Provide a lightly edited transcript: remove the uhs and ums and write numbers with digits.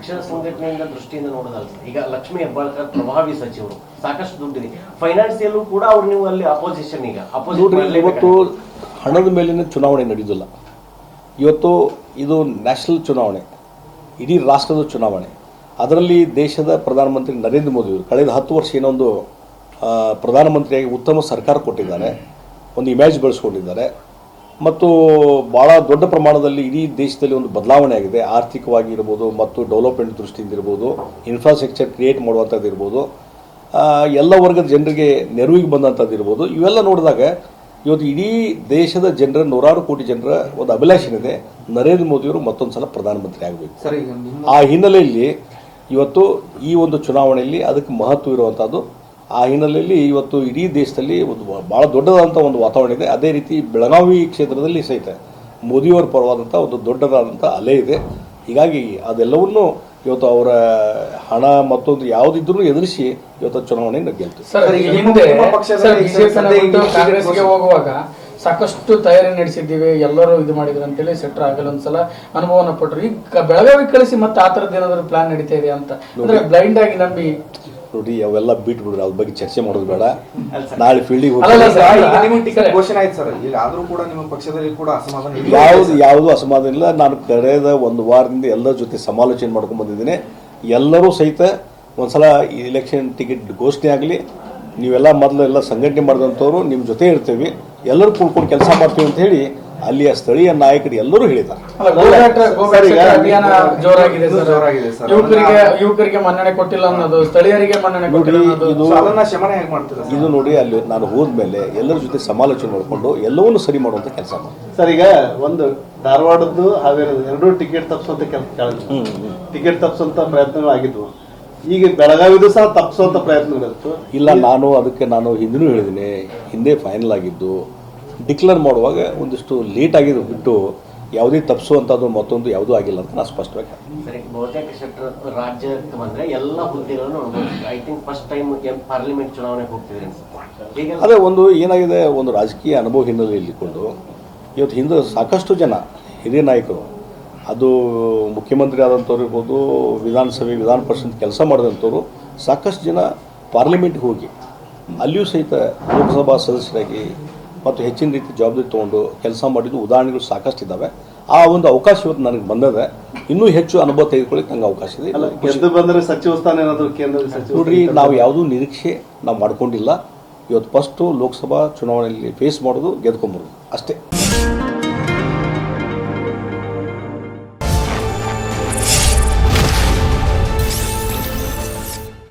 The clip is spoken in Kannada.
ಪಕ್ಷದ ಸಂಘಟನೆಯಿಂದ ದೃಷ್ಟಿಯಿಂದ ನೋಡೋದಲ್ಲ ಸರ್. ಈಗ ಲಕ್ಷ್ಮೀ ಹೆಬ್ಬಾಳ್ಕರ್ ಪ್ರಭಾವಿ ಸಚಿವರು, ಸಾಕಷ್ಟು ದುಡ್ಡಿದೆ, ಫೈನಾನ್ಸಿಯಲ್ಲೂ ಕೂಡ ಅವ್ರು ನೀವು ಅಲ್ಲಿ ಅಪೋಸಿಷನ್ ಈಗ ಇವತ್ತು ಹಣದ ಮೇಲಿನ ಚುನಾವಣೆ ನಡೆಯುವುದಿಲ್ಲ. ಇವತ್ತು ಇದು ನ್ಯಾಷನಲ್ ಚುನಾವಣೆ, ಇಡೀ ರಾಷ್ಟ್ರದ ಚುನಾವಣೆ. ಅದರಲ್ಲಿ ದೇಶದ ಪ್ರಧಾನಮಂತ್ರಿ ನರೇಂದ್ರ ಮೋದಿಯವರು ಕಳೆದ 10 ವರ್ಷ ಏನೊಂದು ಪ್ರಧಾನಮಂತ್ರಿಯಾಗಿ ಉತ್ತಮ ಸರ್ಕಾರ ಕೊಟ್ಟಿದ್ದಾರೆ, ಒಂದು ಇಮೇಜ್ ಬೆಳೆಸ್ಕೊಂಡಿದ್ದಾರೆ ಮತ್ತು ಭಾಳ ದೊಡ್ಡ ಪ್ರಮಾಣದಲ್ಲಿ ಇಡೀ ದೇಶದಲ್ಲಿ ಒಂದು ಬದಲಾವಣೆ ಆಗಿದೆ. ಆರ್ಥಿಕವಾಗಿ ಇರ್ಬೋದು ಮತ್ತು ಡೆವಲಪ್ಮೆಂಟ್ ದೃಷ್ಟಿಯಿಂದ ಇರ್ಬೋದು, ಇನ್ಫ್ರಾಸ್ಟ್ರಕ್ಚರ್ ಕ್ರಿಯೇಟ್ ಮಾಡುವಂಥದ್ದು ಇರ್ಬೋದು, ಎಲ್ಲ ವರ್ಗದ ಜನರಿಗೆ ನೆರವಿಗೆ ಬಂದಂಥದ್ದು ಇರ್ಬೋದು. ಇವೆಲ್ಲ ನೋಡಿದಾಗ ಇವತ್ತು ಇಡೀ ದೇಶದ ಜನರ 100 ಕೋಟಿ ಜನರ ಒಂದು ಅಭಿಲಾಷೆ ಇದೆ, ನರೇಂದ್ರ ಮೋದಿಯವರು ಮತ್ತೊಂದು ಸಲ ಪ್ರಧಾನಮಂತ್ರಿ ಆಗಬೇಕು. ಆ ಹಿನ್ನೆಲೆಯಲ್ಲಿ ಇವತ್ತು ಈ ಒಂದು ಚುನಾವಣೆಯಲ್ಲಿ ಅದಕ್ಕೆ ಮಹತ್ವ ಇರುವಂಥದ್ದು. ಆ ಹಿನ್ನೆಲೆಯಲ್ಲಿ ಇವತ್ತು ಇಡೀ ದೇಶದಲ್ಲಿ ಒಂದು ಭಾಳ ದೊಡ್ಡದಾದಂಥ ಒಂದು ವಾತಾವರಣ ಇದೆ. ಅದೇ ರೀತಿ ಬೆಳಗಾವಿ ಕ್ಷೇತ್ರದಲ್ಲಿ ಸಹಿತ ಮೋದಿಯವರ ಪರವಾದಂಥ ಒಂದು ದೊಡ್ಡದಾದಂಥ ಅಲೆ ಇದೆ. ಹೀಗಾಗಿ ಅದೆಲ್ಲವನ್ನೂ ಇವತ್ತು ಅವರ ಹಣ ಮತ್ತೊಂದು ಯಾವುದಿದ್ರೂ ಎದುರಿಸಿ ಇವತ್ತು ಚುನಾವಣೆಯನ್ನು ಗೆಲ್ತೀವಿ. ಕಾಂಗ್ರೆಸ್ಗೆ ಹೋಗುವಾಗ ಸಾಕಷ್ಟು ತಯಾರಿ ನಡೆಸಿದ್ದೀವಿ, ಎಲ್ಲರೂ ಇದು ಮಾಡಿದ್ರು ಅಂತೇಳಿ ಸೆಟ್ರ್ ಆಗಲ್ಲ ಒಂದ್ಸಲ ಅನುಭವನ ಪಟ್ಟರು. ಈಗ ಬೆಳಗಾವಿ ಕಳಿಸಿ ಮತ್ತೆ ಆ ಥರದ್ದು ಏನಾದ್ರು ಪ್ಲಾನ್ ನಡೀತಾ ಇದೆ ಅಂತ ಅಂದ್ರೆ ಬ್ಲೈಂಡ್ ಆಗಿ ನಂಬಿ ನೋಡಿ ಅವೆಲ್ಲ ಬಿಟ್ಟು ಬಿಡ್ರಿ, ಅದ್ರ ಬಗ್ಗೆ ಚರ್ಚೆ ಮಾಡೋದು ಬೇಡ. ನಾಳೆ ಫೀಲ್ಡಿಗೆ ಘೋಷಣೆ ಆಯ್ತು ಸರ್, ಈಗ ಆದ್ರೂ ಕೂಡ ನಿಮ್ಮ ಪಕ್ಷದಲ್ಲಿ ಕೂಡ ಅಸಮಾಧಾನ ಯಾವುದು ಅಸಮಾಧಾನ ಇಲ್ಲ. ನಾನು ಕಳೆದ 1 ವಾರದಿಂದ ಎಲ್ಲರ ಜೊತೆ ಸಮಾಲೋಚನೆ ಮಾಡ್ಕೊಂಡು ಬಂದಿದ್ದೀನಿ. ಎಲ್ಲರೂ ಸಹಿತ ಒಂದ್ಸಲ ಇಲೆಕ್ಷನ್ ಟಿಕೆಟ್ ಘೋಷಣೆ ಆಗಲಿ, ನೀವೆಲ್ಲ ಮೊದಲು ಎಲ್ಲ ಸಂಘಟನೆ ಮಾಡಿದಂಥವ್ರು ನಿಮ್ಮ ಜೊತೆ ಇರ್ತೀವಿ, ಎಲ್ಲರೂ ಕೂಡ್ಕೊಂಡು ಕೆಲಸ ಮಾಡ್ತೀವಿ ಅಂತ ಹೇಳಿ ಅಲ್ಲಿಯ ಸ್ಥಳೀಯ ನಾಯಕರು ಎಲ್ಲರೂ ಹೇಳಿದ್ದಾರೆ. ಯುವಕರಿಗೆ ಮನ್ನಣೆ ಕೊಟ್ಟಿಲ್ಲ ಅನ್ನೋದು, ಸ್ಥಳೀಯರಿಗೆ ಮನ್ನಣೆ ಇದು ನೋಡಿ ಅಲ್ಲಿ ನಾನು ಹೋದ್ಮೇಲೆ ಎಲ್ಲರ ಜೊತೆ ಸಮಾಲೋಚನೆ ಮಾಡಿಕೊಂಡು ಎಲ್ಲವನ್ನೂ ಸರಿ ಮಾಡುವಂತ ಕೆಲಸ ಮಾಡಿ. ಸರ್, ಈಗ ಒಂದು ಧಾರವಾಡದ್ದು ಹಾವೇರಿದು 2 ಟಿಕೆಟ್ ತಪ್ಪಿಸುವಂತ ಟಿಕೆಟ್ ತಪ್ಪಿಸುವಂತ ಪ್ರಯತ್ನಗಳು ಆಗಿದ್ವು. ಈಗ ಬೆಳಗಾವಿದು ಸಹ ತಪ್ಪಿಸುವಂತ ಪ್ರಯತ್ನಗಳಿತ್ತು. ಇಲ್ಲ, ಅದಕ್ಕೆ ನಾನು ಹಿಂದಿನೂ ಹೇಳಿದ್ದೀನಿ, ಹಿಂದೆ ಫೈನಲ್ ಆಗಿದ್ದು ಡಿಕ್ಲೇರ್ ಮಾಡುವಾಗ ಒಂದಿಷ್ಟು ಲೇಟ್ ಆಗಿದ್ದು ಬಿಟ್ಟು ಯಾವುದೇ ತಪ್ಪಿಸುವಂಥದ್ದು ಮತ್ತೊಂದು ಯಾವುದೂ ಆಗಿಲ್ಲ ಅಂತ ನಾನು ಸ್ಪಷ್ಟವಾಗಿ ಸರಿ. ಬಹುತೇಕ ಶೆಟ್ಟರ್ ರಾಜ್ಯಕ್ಕೆ ಬಂದ್ರೆ ಎಲ್ಲ ಹುದ್ದೆಗಳನ್ನು I think first time parliament ಚುನಾವಣೆಗೆ ಹೋಗ್ತಿದ್ರಿ. ಅದೇ ಒಂದು ಏನಾಗಿದೆ, ಒಂದು ರಾಜಕೀಯ ಅನುಭವ ಹಿನ್ನೆಲೆಯಲ್ಲಿ ಕೊಂಡು ಇವತ್ತು ಹಿಂದೆ ಸಾಕಷ್ಟು ಜನ ಹಿರಿಯ ನಾಯಕರು, ಅದು ಮುಖ್ಯಮಂತ್ರಿ ಆದಂಥವ್ರು ಇರ್ಬೋದು, ವಿಧಾನಸಭೆ ವಿಧಾನ ಪರಿಷತ್ ಕೆಲಸ ಮಾಡಿದಂಥವ್ರು ಸಾಕಷ್ಟು ಜನ ಪಾರ್ಲಿಮೆಂಟ್ಗೆ ಹೋಗಿ ಅಲ್ಲಿಯೂ ಸಹಿತ ಲೋಕಸಭಾ ಸದಸ್ಯರಾಗಿ ಮತ್ತು ಹೆಚ್ಚಿನ ರೀತಿ ಜವಾಬ್ದಾರಿ ತೊಗೊಂಡು ಕೆಲಸ ಮಾಡಿದ್ದು ಉದಾಹರಣೆಗಳು ಸಾಕಷ್ಟು ಇದ್ದಾವೆ. ಆ ಒಂದು ಅವಕಾಶ ಇವತ್ತು ನನಗೆ ಬಂದಿದೆ. ಇನ್ನೂ ಹೆಚ್ಚು ಅನುಭವ ತೆಗೆದುಕೊಳ್ಳಿಕ್ಕೆ ನಂಗೆ ಅವಕಾಶ ಇದೆ. ಬಂದರೆ ಸಚಿವ ಸ್ಥಾನ ಏನಾದರೂ ಕೇಂದ್ರ ಸಚಿವ ನೋಡ್ರಿ, ನಾವು ಯಾವುದೂ ನಿರೀಕ್ಷೆ ನಾವು ಮಾಡ್ಕೊಂಡಿಲ್ಲ. ಇವತ್ತು ಫಸ್ಟು ಲೋಕಸಭಾ ಚುನಾವಣೆಯಲ್ಲಿ ಫೇಸ್ ಮಾಡೋದು, ಗೆದ್ಕೊಂಬರೋದು ಅಷ್ಟೇ.